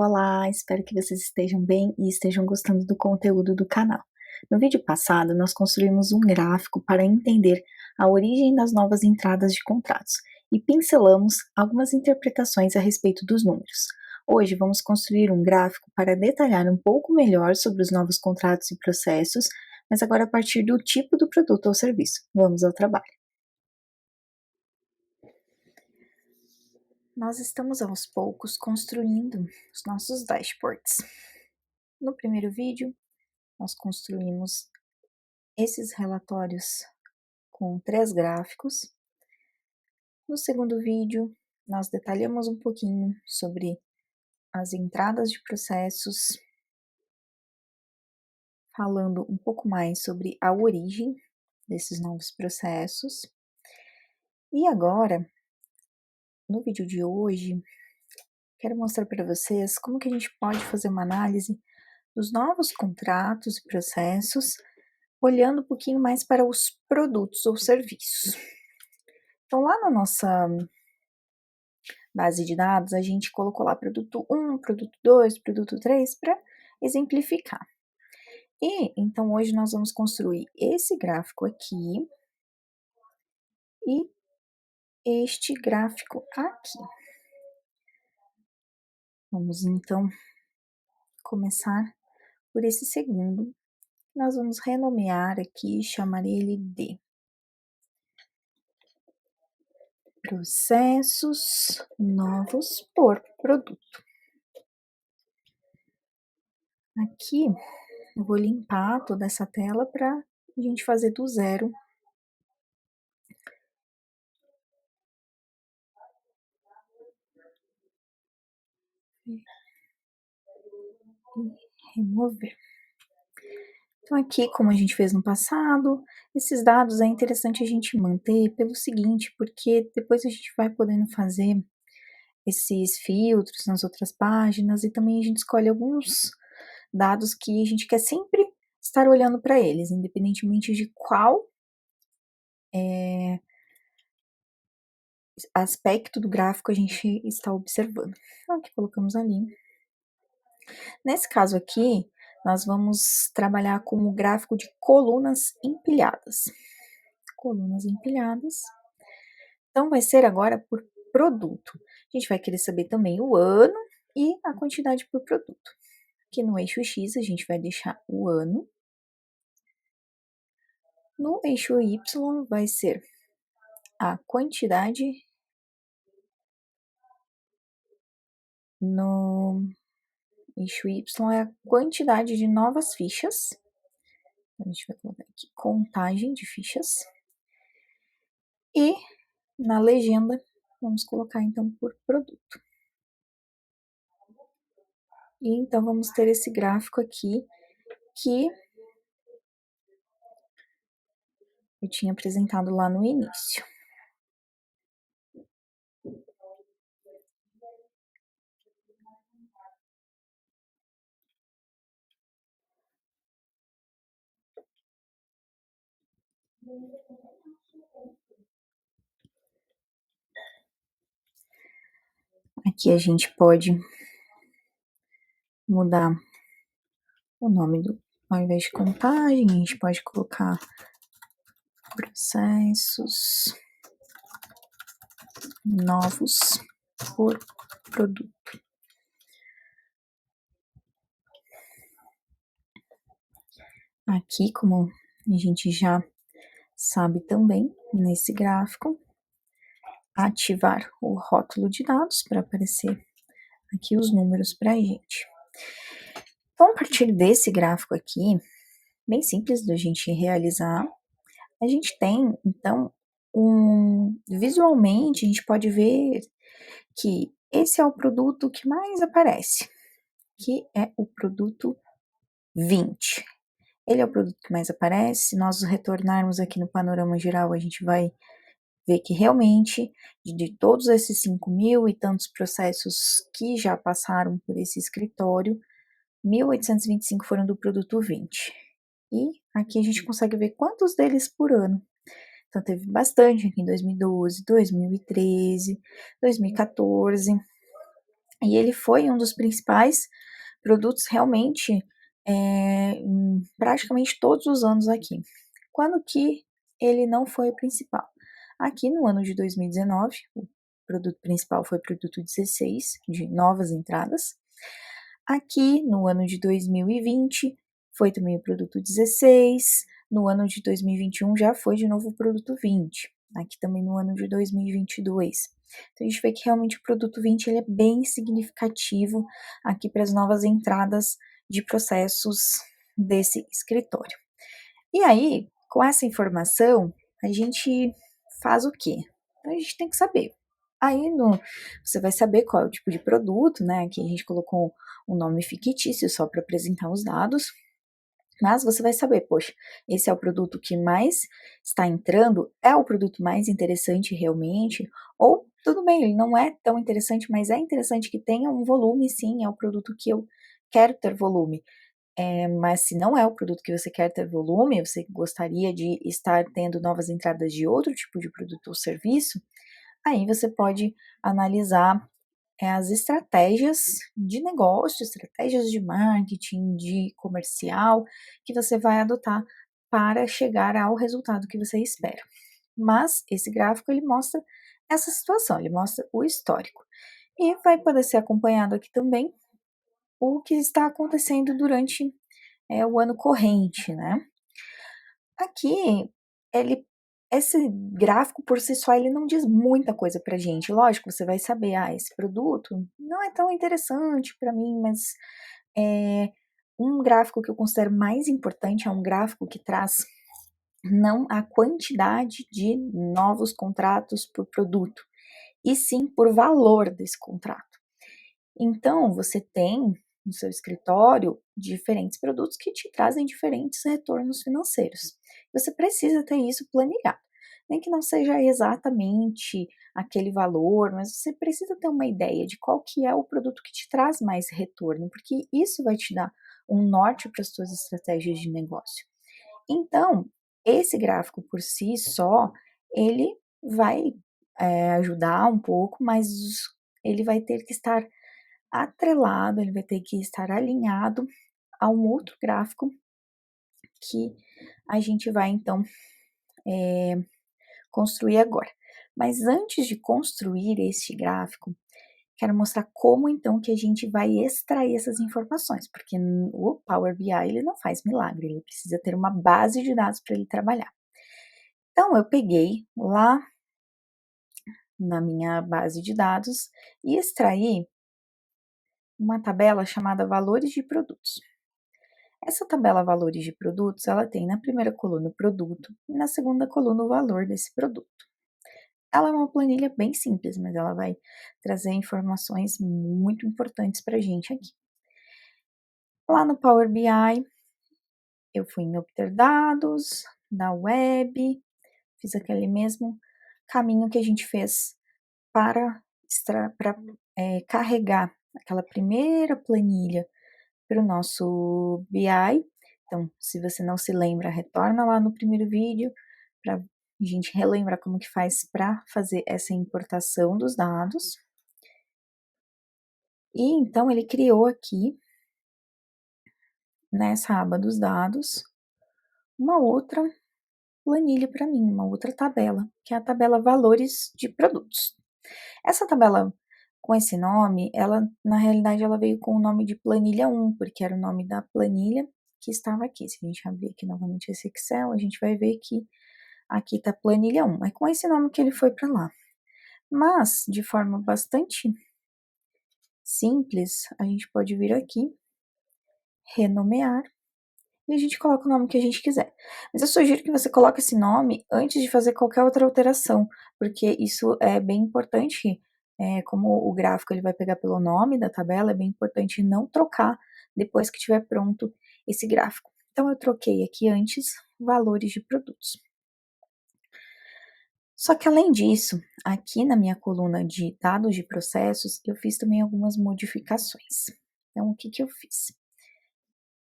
Olá, espero que vocês estejam bem e estejam gostando do conteúdo do canal. No vídeo passado, nós construímos um gráfico para entender a origem das novas entradas de contratos e pincelamos algumas interpretações a respeito dos números. Hoje vamos construir um gráfico para detalhar um pouco melhor sobre os novos contratos e processos, mas agora a partir do tipo do produto ou serviço. Vamos ao trabalho. Nós estamos aos poucos construindo os nossos dashboards. No primeiro vídeo, nós construímos esses relatórios com 3 gráficos. No segundo vídeo, nós detalhamos um pouquinho sobre as entradas de processos, falando um pouco mais sobre a origem desses novos processos. E agora, no vídeo de hoje, quero mostrar para vocês como que a gente pode fazer uma análise dos novos contratos e processos, olhando um pouquinho mais para os produtos ou serviços. Então, lá na nossa base de dados, a gente colocou lá produto 1, produto 2, produto 3 para exemplificar. E então hoje nós vamos construir esse gráfico aqui e este gráfico aqui. Vamos então começar por esse segundo. Nós vamos renomear aqui, chamar ele de processos novos por produto. Aqui eu vou limpar toda essa tela para a gente fazer do zero. E remover. Então aqui, como a gente fez no passado, esses dados é interessante a gente manter pelo seguinte, porque depois a gente vai podendo fazer esses filtros nas outras páginas e também a gente escolhe alguns dados que a gente quer sempre estar olhando para eles, independentemente de qual aspecto do gráfico a gente está observando. Então aqui colocamos ali. Nesse caso aqui, nós vamos trabalhar com o gráfico de colunas empilhadas. Colunas empilhadas. Então, vai ser agora por produto. A gente vai querer saber também o ano e a quantidade por produto. Aqui no eixo X, a gente vai deixar o ano. No eixo Y, vai ser a quantidade. No eixo Y é a quantidade de novas fichas. A gente vai colocar aqui contagem de fichas. E na legenda, vamos colocar então por produto. E então vamos ter esse gráfico aqui que eu tinha apresentado lá no início. Aqui a gente pode mudar o nome ao invés de contagem, a gente pode colocar processos novos por produto. Aqui, como a gente já sabe também, nesse gráfico, ativar o rótulo de dados para aparecer aqui os números para a gente. Então, a partir desse gráfico aqui, bem simples da gente realizar, a gente tem, então, visualmente, a gente pode ver que esse é o produto que mais aparece, que é o produto 20. Ele é o produto que mais aparece. Se nós retornarmos aqui no panorama geral, a gente vai ver que realmente, de todos esses 5.000 e tantos processos que já passaram por esse escritório, 1.825 foram do produto 20. E aqui a gente consegue ver quantos deles por ano. Então, teve bastante aqui em 2012, 2013, 2014. E ele foi um dos principais produtos realmente em praticamente todos os anos aqui. Quando que ele não foi o principal? Aqui no ano de 2019, o produto principal foi o produto 16, de novas entradas. Aqui no ano de 2020, foi também o produto 16. No ano de 2021 já foi de novo o produto 20. Aqui também no ano de 2022. Então a gente vê que realmente o produto 20 ele é bem significativo aqui para as novas entradas de processos desse escritório. E aí, com essa informação, a gente faz o quê? Então, a gente tem que saber. Aí você vai saber qual é o tipo de produto, né? Aqui a gente colocou um nome fictício só para apresentar os dados, mas você vai saber, poxa, esse é o produto que mais está entrando, é o produto mais interessante realmente, ou tudo bem, ele não é tão interessante, mas é interessante que tenha um volume, sim, é o produto que eu quero ter volume. Mas se não é o produto que você quer ter volume, você gostaria de estar tendo novas entradas de outro tipo de produto ou serviço, aí você pode analisar as estratégias de negócio, estratégias de marketing, de comercial, que você vai adotar para chegar ao resultado que você espera. Mas esse gráfico ele mostra essa situação, ele mostra o histórico. E vai poder ser acompanhado aqui também o que está acontecendo durante o ano corrente, né? Aqui, ele esse gráfico por si só, ele não diz muita coisa pra gente. Lógico, você vai saber, esse produto não é tão interessante para mim, mas um gráfico que eu considero mais importante é um gráfico que traz não a quantidade de novos contratos por produto, e sim por valor desse contrato. Então, você tem no seu escritório diferentes produtos que te trazem diferentes retornos financeiros. Você precisa ter isso planilhado. Nem que não seja exatamente aquele valor, mas você precisa ter uma ideia de qual que é o produto que te traz mais retorno, porque isso vai te dar um norte para as suas estratégias de negócio. Então, esse gráfico por si só, ele vai ajudar um pouco, mas ele vai ter que estar atrelado, ele vai ter que estar alinhado a um outro gráfico que a gente vai então construir agora. Mas antes de construir este gráfico, quero mostrar como então que a gente vai extrair essas informações, porque o Power BI ele não faz milagre, ele precisa ter uma base de dados para ele trabalhar. Então eu peguei lá na minha base de dados e extraí uma tabela chamada valores de produtos. Essa tabela valores de produtos, ela tem na primeira coluna o produto e na segunda coluna o valor desse produto. Ela é uma planilha bem simples, mas ela vai trazer informações muito importantes para a gente aqui. Lá no Power BI, eu fui em obter dados, da web, fiz aquele mesmo caminho que a gente fez para carregar aquela primeira planilha para o nosso BI. Então, se você não se lembra, retorna lá no primeiro vídeo para a gente relembrar como que faz para fazer essa importação dos dados. E então ele criou aqui, nessa aba dos dados, uma outra planilha para mim, uma outra tabela, que é a tabela valores de produtos. Essa tabela com esse nome, ela na realidade ela veio com o nome de planilha 1, porque era o nome da planilha que estava aqui. Se a gente abrir aqui novamente esse Excel, a gente vai ver que aqui está planilha 1. É com esse nome que ele foi para lá. Mas, de forma bastante simples, a gente pode vir aqui, renomear, e a gente coloca o nome que a gente quiser. Mas eu sugiro que você coloque esse nome antes de fazer qualquer outra alteração, porque isso é bem importante, como o gráfico ele vai pegar pelo nome da tabela, é bem importante não trocar depois que estiver pronto esse gráfico. Então, eu troquei aqui antes valores de produtos. Só que além disso, aqui na minha coluna de dados de processos, eu fiz também algumas modificações. Então, o que que eu fiz?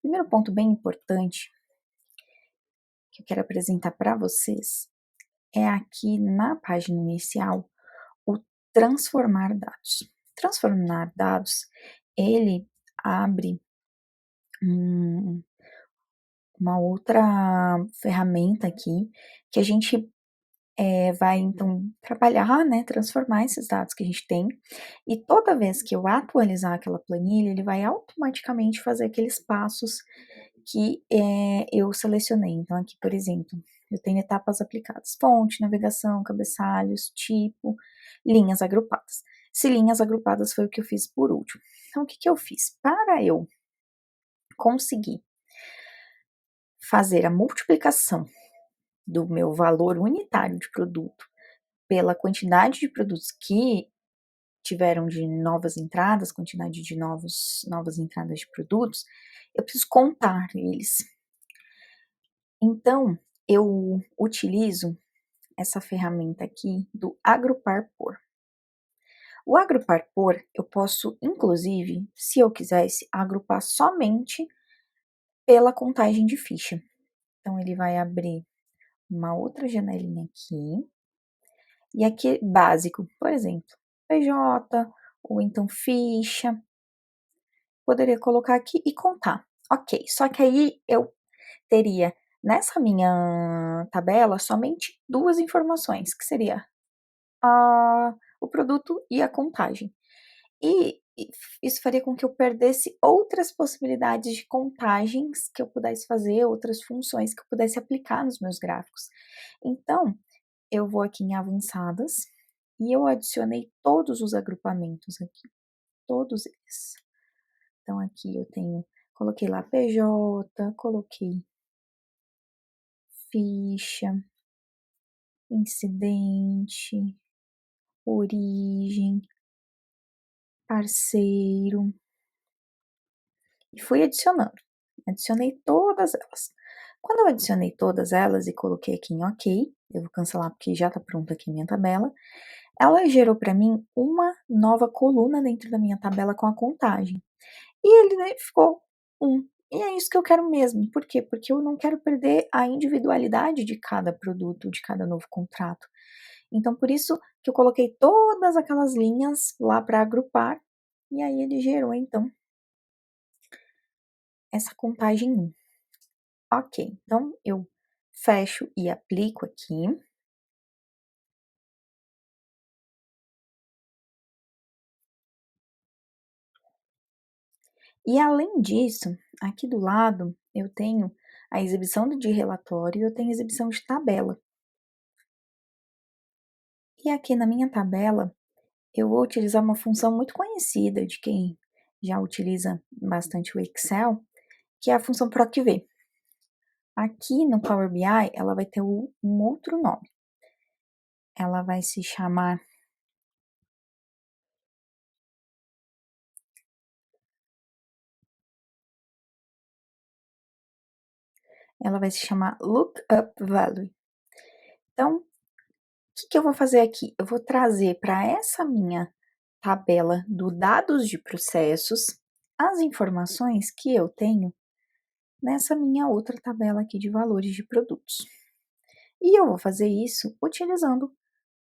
Primeiro ponto bem importante que eu quero apresentar para vocês é aqui na página inicial o transformar dados. Transformar dados, ele abre uma outra ferramenta aqui, que a gente vai então trabalhar, né, transformar esses dados que a gente tem, e toda vez que eu atualizar aquela planilha, ele vai automaticamente fazer aqueles passos que eu selecionei. Então, aqui, por exemplo, eu tenho etapas aplicadas: fonte, navegação, cabeçalhos, tipo, linhas agrupadas. Se linhas agrupadas foi o que eu fiz por último. Então, o que que eu fiz? Para eu conseguir fazer a multiplicação do meu valor unitário de produto pela quantidade de produtos que tiveram de novas entradas, quantidade de novas entradas de produtos, eu preciso contar eles. Então, eu utilizo essa ferramenta aqui do agrupar por. O agrupar por, eu posso, inclusive, se eu quisesse, agrupar somente pela contagem de ficha. Então, ele vai abrir uma outra janelinha aqui, e aqui básico, por exemplo, PJ, ou então ficha, poderia colocar aqui e contar. Ok, só que aí eu teria nessa minha tabela somente duas informações, que seria o produto e a contagem. E isso faria com que eu perdesse outras possibilidades de contagens que eu pudesse fazer, outras funções que eu pudesse aplicar nos meus gráficos. Então, eu vou aqui em avançadas e eu adicionei todos os agrupamentos aqui, todos eles. Então, aqui eu coloquei lá PJ, coloquei ficha, incidente, origem, parceiro, e fui adicionando. Adicionei todas elas. Quando eu adicionei todas elas e coloquei aqui em OK, eu vou cancelar porque já está pronta aqui a minha tabela, ela gerou para mim uma nova coluna dentro da minha tabela com a contagem. E ele, né, ficou 1. E é isso que eu quero mesmo. Por quê? Porque eu não quero perder a individualidade de cada produto, de cada novo contrato. Então, por isso que eu coloquei todas aquelas linhas lá para agrupar, e aí ele gerou, então, essa contagem 1. Ok, então eu fecho e aplico aqui. E além disso, aqui do lado, eu tenho a exibição de relatório e eu tenho a exibição de tabela. E aqui na minha tabela, eu vou utilizar uma função muito conhecida de quem já utiliza bastante o Excel, que é a função PROC-V. Aqui no Power BI, ela vai ter um outro nome. Ela vai se chamar Lookup Value. Então, o que eu vou fazer aqui? Eu vou trazer para essa minha tabela do dados de processos as informações que eu tenho nessa minha outra tabela aqui de valores de produtos. E eu vou fazer isso utilizando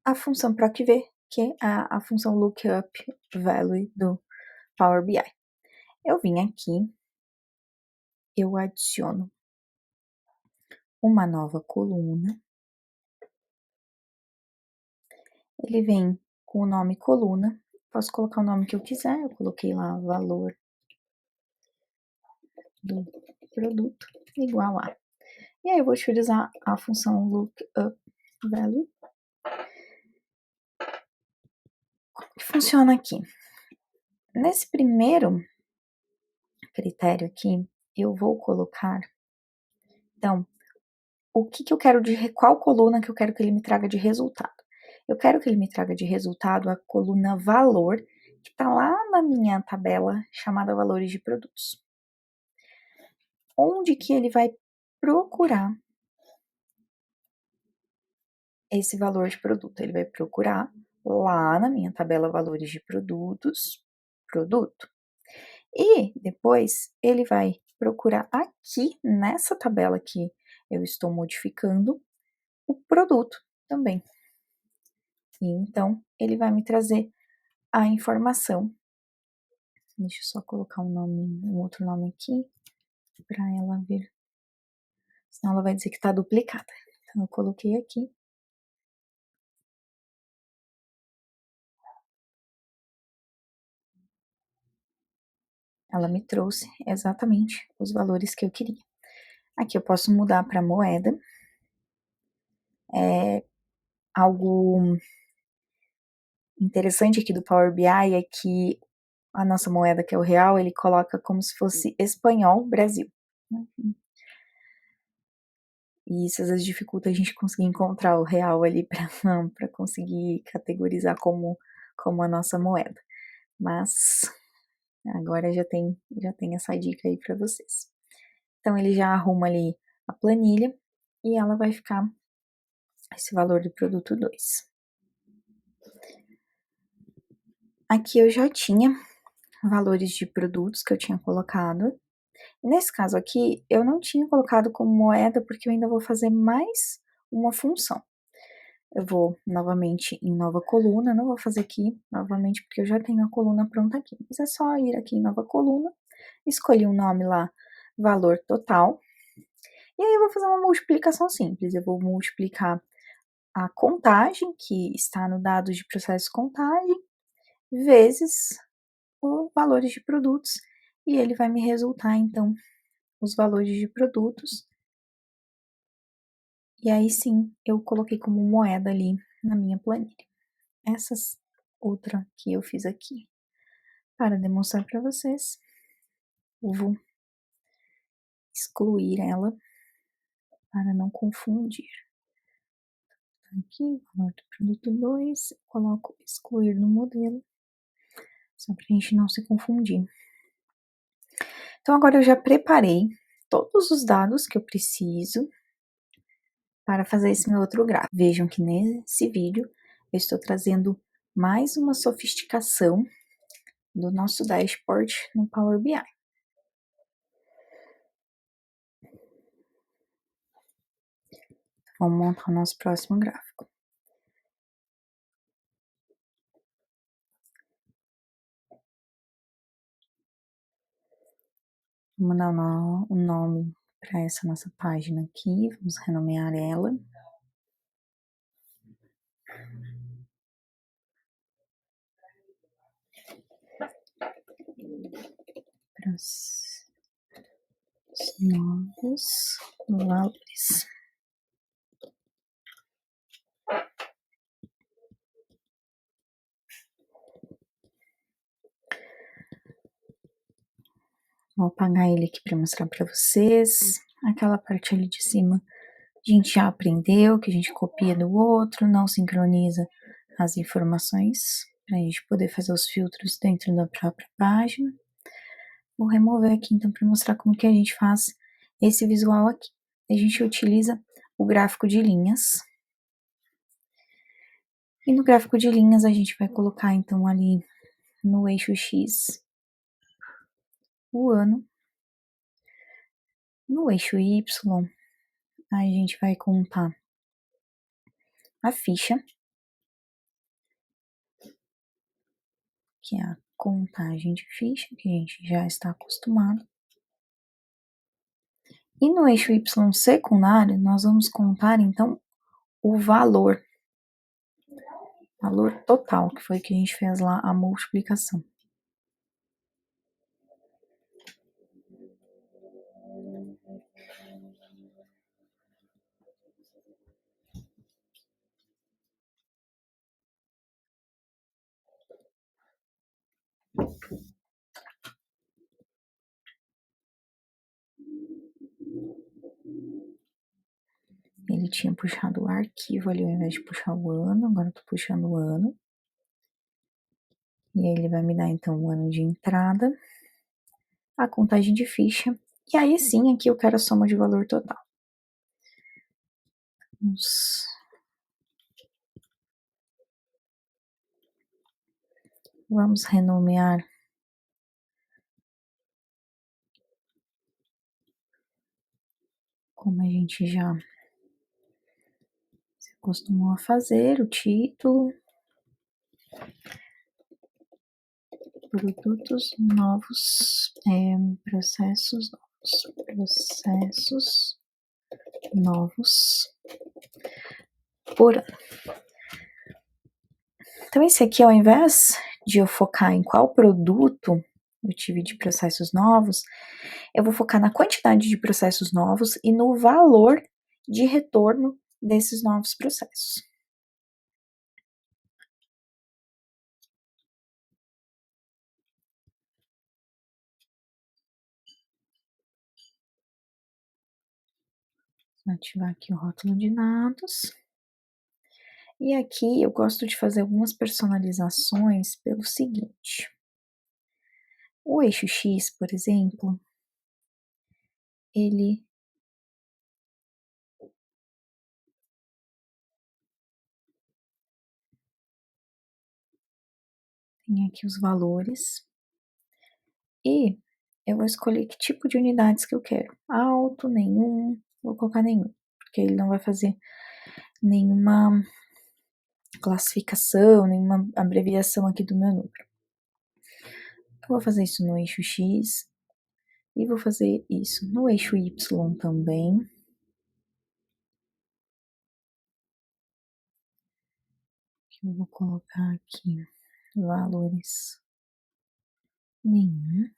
a função PROC-V, que é a função Lookup Value do Power BI. Eu vim aqui, eu adiciono uma nova coluna. Ele vem com o nome coluna. Posso colocar o nome que eu quiser. Eu coloquei lá valor do produto igual a. E aí eu vou utilizar a função lookup value. Como que funciona aqui? Nesse primeiro critério aqui, eu vou colocar, então, o que que eu quero qual coluna que eu quero que ele me traga de resultado? Eu quero que ele me traga de resultado a coluna valor, que está lá na minha tabela chamada valores de produtos. Onde que ele vai procurar esse valor de produto? Ele vai procurar lá na minha tabela valores de produtos, produto. E depois ele vai procurar aqui nessa tabela que eu estou modificando o produto também. E então ele vai me trazer a informação. Deixa eu só colocar um outro nome aqui, para ela ver, senão ela vai dizer que tá duplicada. Então, eu coloquei aqui. Ela me trouxe exatamente os valores que eu queria. Aqui eu posso mudar para moeda. Algo interessante aqui do Power BI é que a nossa moeda, que é o real, ele coloca como se fosse espanhol Brasil, né? E isso às vezes dificulta a gente conseguir encontrar o real ali para conseguir categorizar como a nossa moeda. Mas agora já tem essa dica aí para vocês. Então ele já arruma ali a planilha e ela vai ficar esse valor do produto 2. Aqui eu já tinha valores de produtos que eu tinha colocado. Nesse caso aqui, eu não tinha colocado como moeda porque eu ainda vou fazer mais uma função. Eu vou novamente em nova coluna, não vou fazer aqui novamente porque eu já tenho a coluna pronta aqui. Mas é só ir aqui em nova coluna, escolher um nome lá, valor total. E aí eu vou fazer uma multiplicação simples. Eu vou multiplicar a contagem que está no dados de processo contagem vezes os valores de produtos e ele vai me resultar então os valores de produtos. E aí sim, eu coloquei como moeda ali na minha planilha. Essa outra que eu fiz aqui para demonstrar para vocês, eu vou excluir ela para não confundir. Aqui, valor do produto 2, coloco excluir no modelo, só para a gente não se confundir. Então, agora eu já preparei todos os dados que eu preciso para fazer esse meu outro gráfico. Vejam que nesse vídeo eu estou trazendo mais uma sofisticação do nosso dashboard no Power BI. Vamos montar o nosso próximo gráfico. Vamos dar um nome para essa nossa página aqui, vamos renomear ela. Para os novos valores. Vou apagar ele aqui para mostrar para vocês. Aquela parte ali de cima a gente já aprendeu que a gente copia do outro, não sincroniza as informações para a gente poder fazer os filtros dentro da própria página. Vou remover aqui então para mostrar como que a gente faz esse visual aqui. A gente utiliza o gráfico de linhas. E no gráfico de linhas a gente vai colocar então ali no eixo X o ano. No eixo Y a gente vai contar a ficha, que é a contagem de ficha, que a gente já está acostumado. E no eixo Y secundário, nós vamos contar, então, o valor total, que foi que a gente fez lá a multiplicação. Ele tinha puxado o arquivo ali, ao invés de puxar o ano, agora eu tô puxando o ano. E aí ele vai me dar, então, o ano de entrada, a contagem de ficha, e aí sim, aqui eu quero a soma de valor total. Vamos renomear como a gente já se acostumou a fazer, o título. produtos novos, processos novos por ano. Então, esse aqui, ao invés de eu focar em qual produto eu tive de processos novos, eu vou focar na quantidade de processos novos e no valor de retorno desses novos processos. Vou ativar aqui o rótulo de dados. E aqui eu gosto de fazer algumas personalizações pelo seguinte. O eixo X, por exemplo, ele tem aqui os valores e eu vou escolher que tipo de unidades que eu quero. Alto, nenhum, vou colocar nenhum, porque ele não vai fazer nenhuma classificação, nenhuma abreviação aqui do meu número. Eu vou fazer isso no eixo X e vou fazer isso no eixo Y também. Eu vou colocar aqui valores nenhum.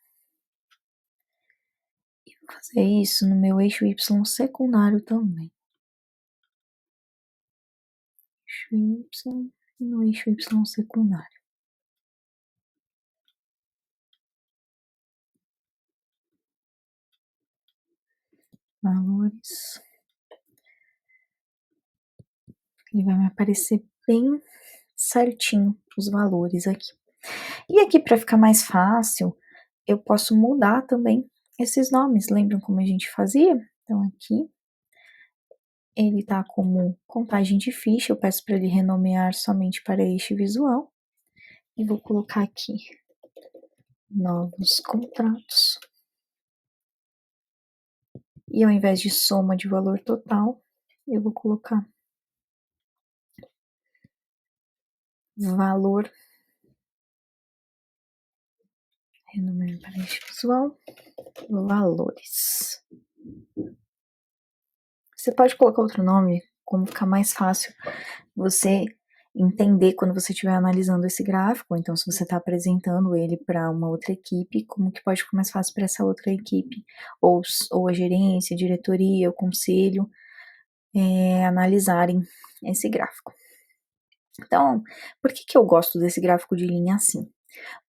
E vou fazer isso no meu eixo Y secundário também. Eixo Y e no eixo Y secundário. Valores. Ele vai me aparecer bem certinho os valores aqui. E aqui, para ficar mais fácil, eu posso mudar também esses nomes. Lembram como a gente fazia? Então, aqui, ele tá como contagem de ficha. Eu peço para ele renomear somente para eixo visual. E vou colocar aqui novos contratos. E ao invés de soma de valor total, eu vou colocar valor, renúmero para eixo visual, valores. Você pode colocar outro nome, como ficar mais fácil você entender quando você estiver analisando esse gráfico, então se você está apresentando ele para uma outra equipe, como que pode ficar mais fácil para essa outra equipe, ou a gerência, a diretoria, o conselho, analisarem esse gráfico. Então, por que eu gosto desse gráfico de linha assim?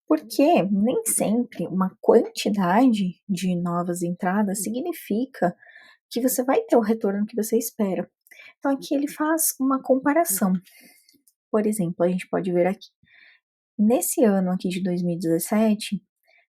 Porque nem sempre uma quantidade de novas entradas significa que você vai ter o retorno que você espera. Então, aqui ele faz uma comparação. Por exemplo, a gente pode ver aqui, nesse ano aqui de 2017,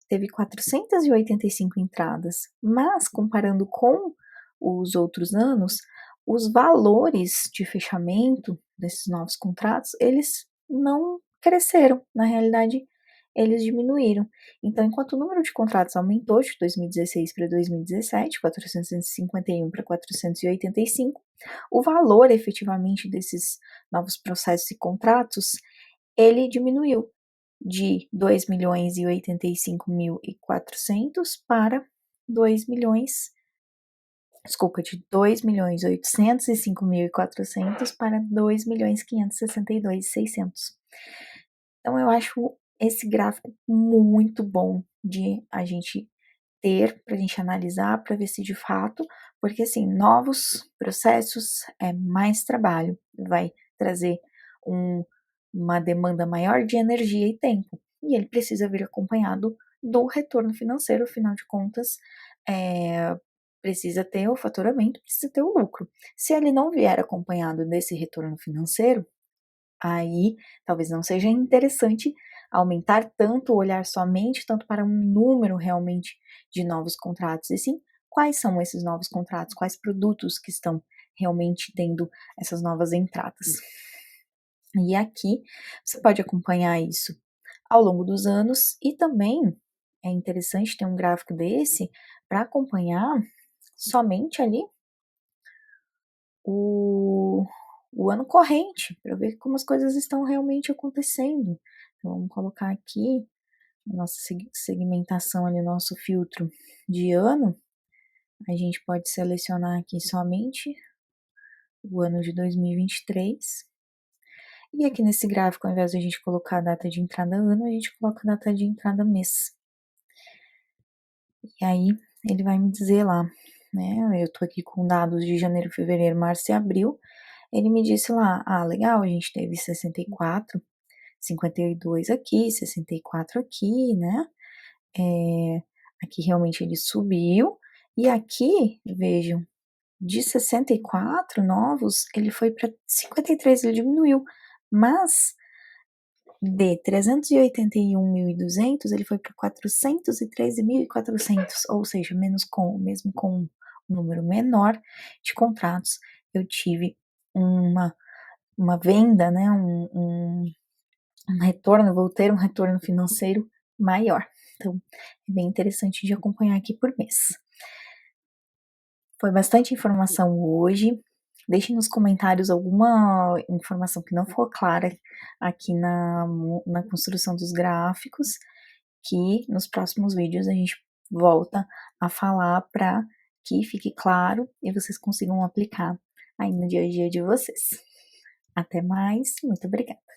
teve 485 entradas, mas comparando com os outros anos, os valores de fechamento desses novos contratos, eles não cresceram, na realidade, eles diminuíram. Então, enquanto o número de contratos aumentou de 2016 para 2017, 451 para 485, o valor efetivamente desses novos processos e contratos, ele diminuiu de 2.085.400 para 2.805.400 para 2.562.600. Então, eu acho esse gráfico muito bom de a gente ter, para a gente analisar, para ver se de fato, porque assim, novos processos é mais trabalho, vai trazer uma demanda maior de energia e tempo, e ele precisa vir acompanhado do retorno financeiro, afinal de contas, precisa ter o faturamento, precisa ter o lucro. Se ele não vier acompanhado desse retorno financeiro, aí talvez não seja interessante aumentar tanto, olhar somente tanto para um número realmente de novos contratos, e sim quais são esses novos contratos, quais produtos que estão realmente tendo essas novas entradas. E aqui você pode acompanhar isso ao longo dos anos e também é interessante ter um gráfico desse para acompanhar somente ali o ano corrente, para ver como as coisas estão realmente acontecendo. Então, vamos colocar aqui nossa segmentação ali, nosso filtro de ano, a gente pode selecionar aqui somente o ano de 2023. E aqui nesse gráfico, ao invés de a gente colocar a data de entrada ano, a gente coloca a data de entrada mês. E aí, ele vai me dizer lá, né? Eu tô aqui com dados de janeiro, fevereiro, março e abril. Ele me disse lá, legal, a gente teve 64, 52 aqui, 64 aqui, né? Aqui realmente ele subiu. E aqui, vejam, de 64 novos, ele foi para 53, ele diminuiu. Mas de 381.200, ele foi para 413.400, ou seja, mesmo com um número menor de contratos, eu tive uma venda, né, um retorno, vou ter um retorno financeiro maior. Então, é bem interessante de acompanhar aqui por mês. Foi bastante informação hoje. Deixe nos comentários alguma informação que não for clara aqui na construção dos gráficos, que nos próximos vídeos a gente volta a falar para que fique claro e vocês consigam aplicar aí no dia a dia de vocês. Até mais, muito obrigada.